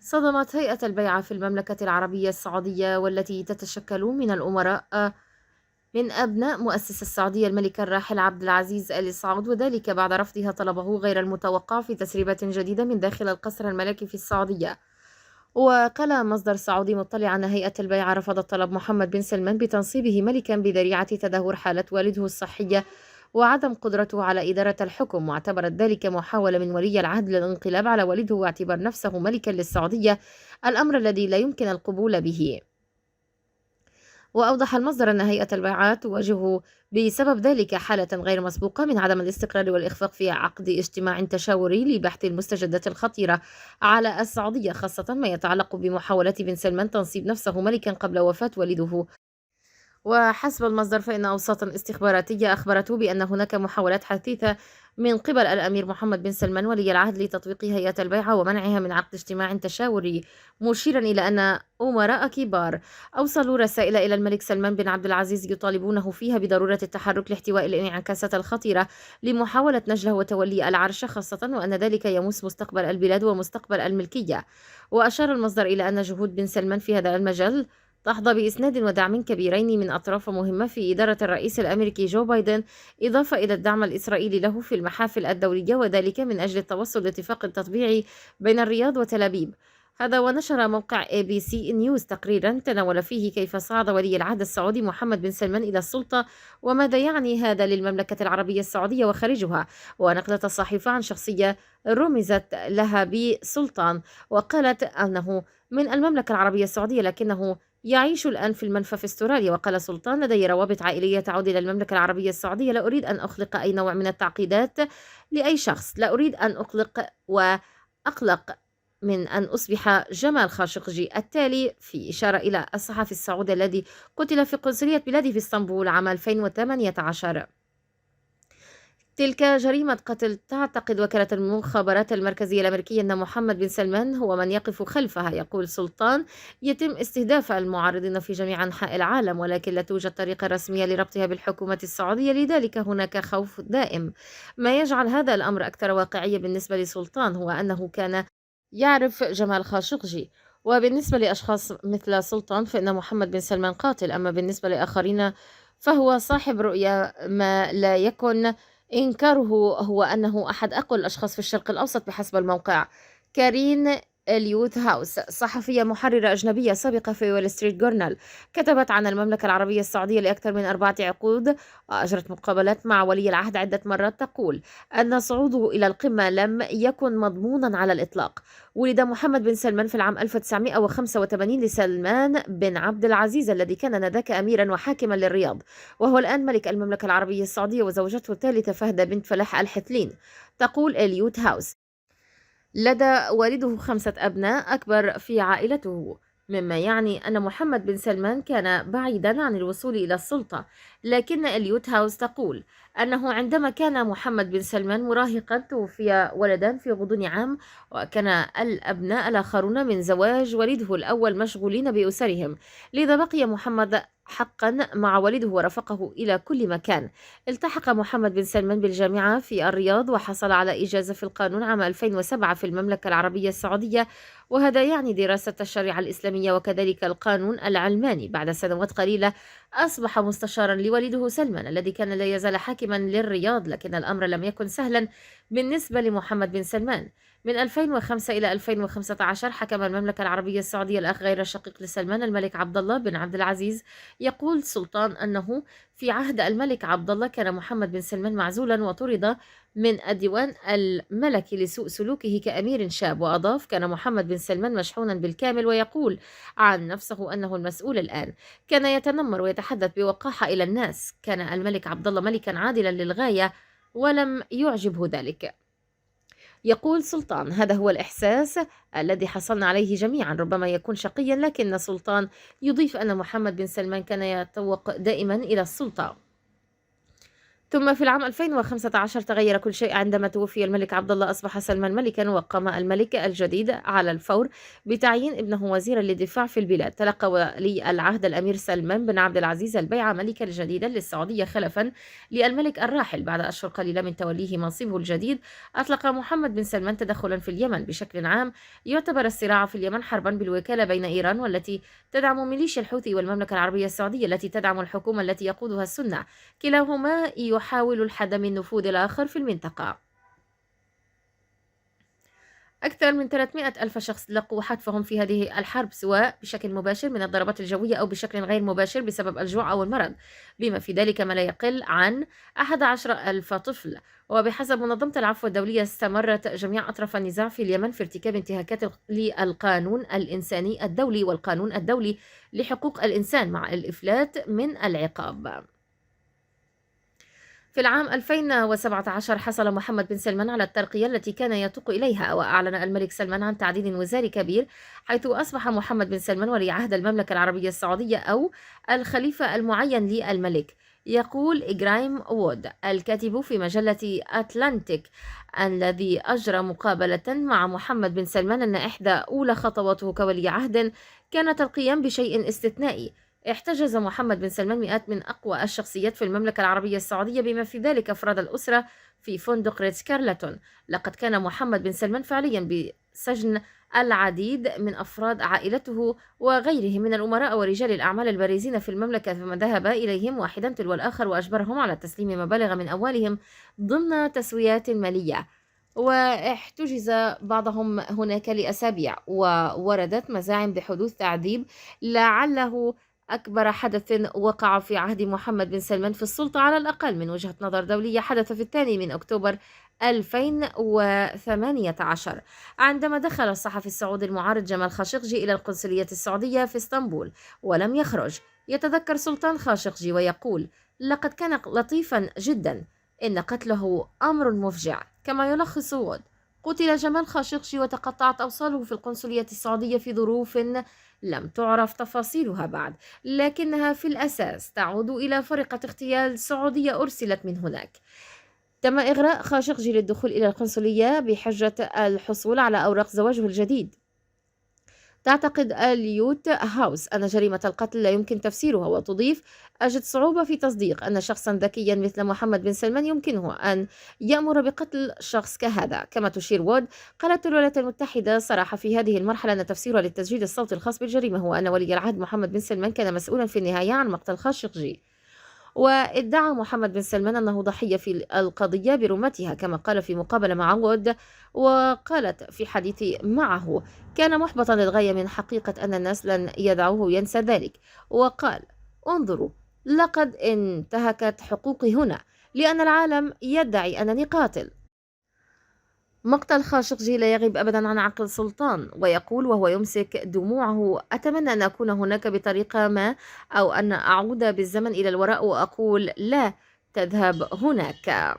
صدمت هيئة البيعة في المملكة العربية السعودية والتي تتشكل من الأمراء من أبناء مؤسس السعودية الملك الراحل عبد العزيز آل سعود، وذلك بعد رفضها طلبه غير المتوقع في تسريبة جديدة من داخل القصر الملكي في السعودية. وقال مصدر سعودي مطلع أن هيئة البيعة رفضت طلب محمد بن سلمان بتنصيبه ملكا بذريعة تدهور حالة والده الصحية وعدم قدرته على إدارة الحكم، واعتبرت ذلك محاولة من ولي العهد للانقلاب على والده واعتبار نفسه ملكا للسعودية، الأمر الذي لا يمكن القبول به. وأوضح المصدر أن هيئة البيعة تواجه بسبب ذلك حالة غير مسبوقة من عدم الاستقرار والإخفاق في عقد اجتماع تشاوري لبحث المستجدات الخطيرة على السعودية، خاصة ما يتعلق بمحاولة بن سلمان تنصيب نفسه ملكا قبل وفاة والده. وحسب المصدر فإن أوساطا استخباراتية أخبرته بأن هناك محاولات حثيثة من قبل الأمير محمد بن سلمان ولي العهد لتطبيق هيئة البيعة ومنعها من عقد اجتماع تشاوري، مشيرا إلى أن أمراء كبار أوصلوا رسائل إلى الملك سلمان بن عبد العزيز يطالبونه فيها بضرورة التحرك لاحتواء الانعكاسات الخطيرة لمحاولة نجله وتولي العرش، خاصة وأن ذلك يمس مستقبل البلاد ومستقبل الملكية. وأشار المصدر إلى أن جهود بن سلمان في هذا المجال تحظى بإسناد ودعم كبيرين من أطراف مهمة في إدارة الرئيس الأمريكي جو بايدن، إضافة إلى الدعم الإسرائيلي له في المحافل الدولية، وذلك من أجل التوصل لاتفاق تطبيعي بين الرياض وتل أبيب. هذا ونشر موقع ABC نيوز تقريرا تناول فيه كيف صعد ولي العهد السعودي محمد بن سلمان إلى السلطة وماذا يعني هذا للمملكة العربية السعودية وخارجها. ونقلت الصحيفة عن شخصية رمزت لها بسلطان وقالت أنه من المملكة العربية السعودية لكنه يعيش الآن في المنفى في استراليا. وقال سلطان: لدي روابط عائلية تعود إلى المملكة العربية السعودية، لا أريد أن أخلق أي نوع من التعقيدات لأي شخص، لا أريد أن أقلق من أن أصبح جمال خاشقجي التالي، في إشارة إلى الصحفي السعودي الذي قتل في قنصلية بلاده في اسطنبول عام 2018. تلك جريمة قتل. تعتقد وكالة المخابرات المركزية الأمريكية أن محمد بن سلمان هو من يقف خلفها. يقول سلطان: يتم استهداف المعارضين في جميع أنحاء العالم، ولكن لا توجد طريقة رسمية لربطها بالحكومة السعودية، لذلك هناك خوف دائم. ما يجعل هذا الأمر أكثر واقعية بالنسبة لسلطان هو أنه كان يعرف جمال خاشقجي، وبالنسبة لأشخاص مثل سلطان فإن محمد بن سلمان قاتل، أما بالنسبة لآخرين فهو صاحب رؤية. ما لا يكن إنكاره هو أنه أحد أقوى الأشخاص في الشرق الأوسط بحسب الموقع. كارين اليوث هاوس، صحفية محررة أجنبية سابقة في وول ستريت جورنال، كتبت عن المملكة العربية السعودية لأكثر من 4 عقود، وأجرت مقابلات مع ولي العهد عدة مرات، تقول أن صعوده إلى القمة لم يكن مضمونا على الإطلاق. ولد محمد بن سلمان في العام 1985 لسلمان بن عبد العزيز الذي كان آنذاك أميرا وحاكما للرياض، وهو الآن ملك المملكة العربية السعودية، وزوجته الثالثة فهد بنت فلاح الحثلين. تقول إليوت هاوس: لدى والده 5 أبناء أكبر في عائلته، مما يعني أن محمد بن سلمان كان بعيدا عن الوصول إلى السلطة. لكن إليوت هاوس تقول أنه عندما كان محمد بن سلمان مراهقا توفي ولدان في غضون عام، وكان الأبناء الآخرون من زواج والده الأول مشغولين بأسرهم، لذا بقي محمد حقا مع والده ورافقه إلى كل مكان. التحق محمد بن سلمان بالجامعة في الرياض وحصل على إجازة في القانون عام 2007 في المملكة العربية السعودية، وهذا يعني دراسة الشريعة الإسلامية وكذلك القانون العلماني. بعد سنوات قليلة أصبح مستشارا لوالده سلمان الذي كان لا يزال حاكما للرياض، لكن الأمر لم يكن سهلا بالنسبة لمحمد بن سلمان. من 2005 إلى 2015 حكم المملكة العربية السعودية الأخ غير الشقيق لسلمان الملك عبد الله بن عبد العزيز. يقول سلطان أنه في عهد الملك عبد الله كان محمد بن سلمان معزولا وطرد من الديوان الملكي لسوء سلوكه كأمير شاب، وأضاف: كان محمد بن سلمان مشحونا بالكامل، ويقول عن نفسه أنه المسؤول الآن. كان يتنمر ويتحدث بوقاحة إلى الناس. كان الملك عبد الله ملكا عادلا للغاية ولم يعجبه ذلك. يقول سلطان: هذا هو الإحساس الذي حصلنا عليه جميعا، ربما يكون شقيا، لكن سلطان يضيف أن محمد بن سلمان كان يتوق دائما إلى السلطة. ثم في العام 2015 تغير كل شيء عندما توفي الملك عبد الله. أصبح سلمان ملكا، وقام الملك الجديد على الفور بتعيين ابنه وزيرا للدفاع في البلاد. تلقى ولي العهد الأمير سلمان بن عبد العزيز البيعة ملكا جديدا للسعودية خلفا للملك الراحل. بعد أشهر قليلة من توليه منصبه الجديد، أطلق محمد بن سلمان تدخلا في اليمن. بشكل عام يعتبر الصراع في اليمن حربا بالوكالة بين إيران والتي تدعم ميليشيا الحوثي والمملكة العربية السعودية التي تدعم الحكومة التي يقودها السنة، كلاهما يحاول الحد من نفوذ الآخر في المنطقة. أكثر من 300 ألف شخص لقوا حتفهم في هذه الحرب، سواء بشكل مباشر من الضربات الجوية أو بشكل غير مباشر بسبب الجوع أو المرض، بما في ذلك ما لا يقل عن 11 ألف طفل. وبحسب منظمة العفو الدولية، استمرت جميع أطراف النزاع في اليمن في ارتكاب انتهاكات للقانون الإنساني الدولي والقانون الدولي لحقوق الإنسان مع الإفلات من العقاب. في العام 2017 حصل محمد بن سلمان على الترقية التي كان يتوق إليها، وأعلن الملك سلمان عن تعديل وزاري كبير، حيث أصبح محمد بن سلمان ولي عهد المملكة العربية السعودية أو الخليفة المعين للملك. يقول إجرايم وود الكاتب في مجلة أتلانتيك الذي أجرى مقابلة مع محمد بن سلمان أن إحدى أولى خطواته كولي عهد كانت القيام بشيء استثنائي. احتجز محمد بن سلمان مئات من أقوى الشخصيات في المملكة العربية السعودية، بما في ذلك أفراد الأسرة، في فندق ريتز كارلتون. لقد كان محمد بن سلمان فعليا بسجن العديد من أفراد عائلته وغيرهم من الأمراء ورجال الأعمال البارزين في المملكة، ثم ذهب إليهم واحدا تلو الآخر وأجبرهم على تسليم مبالغ من أموالهم ضمن تسويات مالية، واحتجز بعضهم هناك لأسابيع. ووردت مزاعم بحدوث تعذيب لعله أكبر حدث وقع في عهد محمد بن سلمان في السلطة على الأقل من وجهة نظر دولية، حدث في 2 من أكتوبر 2018 عندما دخل الصحفي السعودي المعارض جمال خاشقجي إلى القنصلية السعودية في اسطنبول ولم يخرج. يتذكر سلطان خاشقجي ويقول: لقد كان لطيفا جدا، إن قتله أمر مفجع. كما يلخص وود: قتل جمال خاشقجي وتقطعت أوصاله في القنصلية السعودية في ظروف لم تعرف تفاصيلها بعد، لكنها في الأساس تعود إلى فرقة اغتيال سعودية أرسلت من هناك. تم إغراء خاشقجي للدخول إلى القنصلية بحجة الحصول على أوراق زواجه الجديد. تعتقد اليوت هاوس أن جريمة القتل لا يمكن تفسيرها، وتضيف: أجد صعوبة في تصديق أن شخصا ذكيا مثل محمد بن سلمان يمكنه أن يأمر بقتل شخص كهذا. كما تشير وود: قالت الولايات المتحدة صراحة في هذه المرحلة أن تفسيرها للتسجيل الصوتي الخاص بالجريمة هو أن ولي العهد محمد بن سلمان كان مسؤولا في النهاية عن مقتل خاشقجي. وادعى محمد بن سلمان أنه ضحية في القضية برمتها، كما قال في مقابلة مع وود. وقالت في حديثي معه: كان محبطا للغاية من حقيقة أن الناس لن يدعوه ينسى ذلك. وقال: انظروا، لقد انتهكت حقوقي هنا لأن العالم يدعي أنني قاتل. مقتل خاشقجي لا يغيب أبدا عن عقل سلطان، ويقول وهو يمسك دموعه: أتمنى أن أكون هناك بطريقة ما، أو أن أعود بالزمن إلى الوراء وأقول لا تذهب هناك.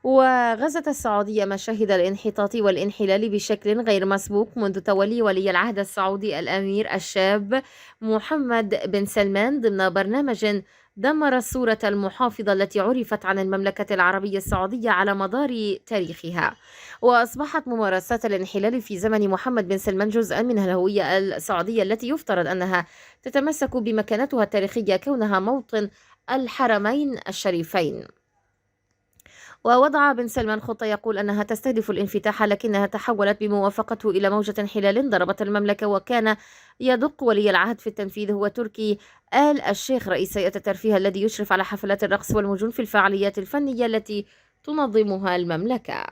وغزت السعودية مشاهد الانحطاط والانحلال بشكل غير مسبوق منذ تولي ولي العهد السعودي الأمير الشاب محمد بن سلمان ضمن برنامج دمر الصورة المحافظة التي عرفت عن المملكة العربية السعودية على مدار تاريخها. وأصبحت ممارسات الانحلال في زمن محمد بن سلمان جزءا من الهوية السعودية التي يفترض أنها تتمسك بمكانتها التاريخية كونها موطن الحرمين الشريفين. ووضع بن سلمان خطة يقول أنها تستهدف الانفتاح، لكنها تحولت بموافقته إلى موجة انحلال ضربت المملكة. وكان يدق ولي العهد في التنفيذ هو تركي آل الشيخ، رئيس هيئة الترفيه الذي يشرف على حفلات الرقص والمجون في الفعاليات الفنية التي تنظمها المملكة.